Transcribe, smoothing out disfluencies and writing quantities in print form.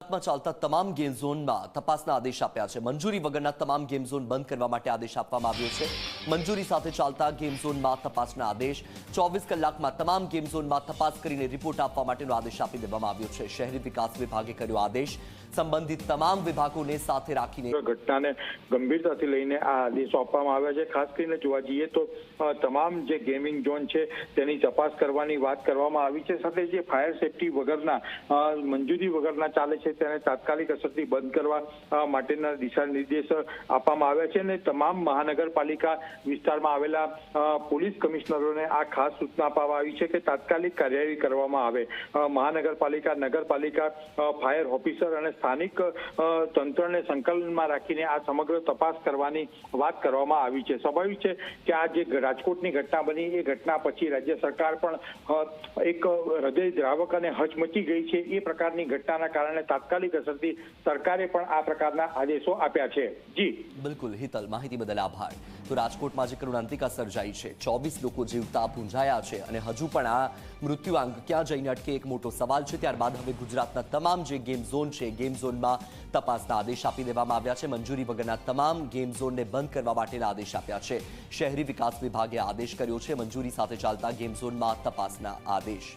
ગુજરાતમાં ચાલતા તમામ ગેમ ઝોનમાં તપાસના આદેશ આપ્યા છે। મંજૂરી વગરના તમામ ગેમ ઝોન બંધ કરવા માટે આદેશ આપવામાં આવ્યો છે। મંજૂરી સાથે ચાલતા ગેમ ઝોનમાં તપાસના આદેશ 24 કલાકમાં તમામ ગેમ ઝોનમાં તપાસ કરીને રિપોર્ટ આપવા માટેનો આદેશ આપી દેવામાં આવ્યો છે। શહેરી વિકાસ વિભાગે કર્યો આદેશ। સંબંધિત તમામ વિભાગોને સાથે રાખીને ઘટનાને ગંભીરતાથી લઈને આ આદેશો આપવામાં આવ્યા છે। ખાસ કરીને જોવા જઈએ તો તમામ જે ગેમિંગ ઝોન છે તેની તપાસ કરવાની વાત કરવામાં આવી છે। સાથે જે ફાયર સેફટી વગરના મંજૂરી વગરના ચાલે છે તેને તાત્કાલિક અસરથી બંધ કરવા માટેના દિશા નિર્દેશ આપવામાં આવ્યા છે અને તમામ મહાનગરપાલિકા વિસ્તારમાં આવેલા પોલીસ કમિશનરોને આ ખાસ સૂચના આપવામાં આવી છે કે તાત્કાલિક કાર્યવાહી કરવામાં આવે। મહાનગરપાલિકા, નગરપાલિકા, ફાયર ઓફિસર અને સ્થાનિક તંત્રને સંકલનમાં રાખીને આ સમગ્ર તપાસ કરવાની વાત કરવામાં આવી છે। સ્વાભાવિક છે કે આ જે રાજકોટની ઘટના બની એ ઘટના પછી રાજ્ય સરકાર પણ એક હૃદયદ્રાવક અને હચમચી ગઈ છે। એ પ્રકારની ઘટનાના કારણે તાત્કાલિક અસરથી સરકારે પણ આ પ્રકારના આદેશો આપ્યા છે। જી બિલકુલ હિતલ, માહિતી બદલ આભાર। તો રાજકોટમાં જે કરુણાંતિકા સર્જાઈ છે, 24 લોકો જીવતા પૂંજાયા છે અને હજુ પણ આ મૃત્યુઆંક ક્યાં જઈને અટકે એક મોટો સવાલ છે। ત્યારબાદ હવે ગુજરાતના તમામ જે ગેમ ઝોન છે, ગેમ ઝોનમાં તપાસના આદેશ આપી દેવામાં આવ્યા છે। મંજૂરી વગરના તમામ ગેમ ઝોનને બંધ કરવા માટેના આદેશ આપ્યા છે। શહેરી વિકાસ વિભાગે આદેશ કર્યો છે। મંજૂરી સાથે ચાલતા ગેમ ઝોનમાં તપાસના આદેશ।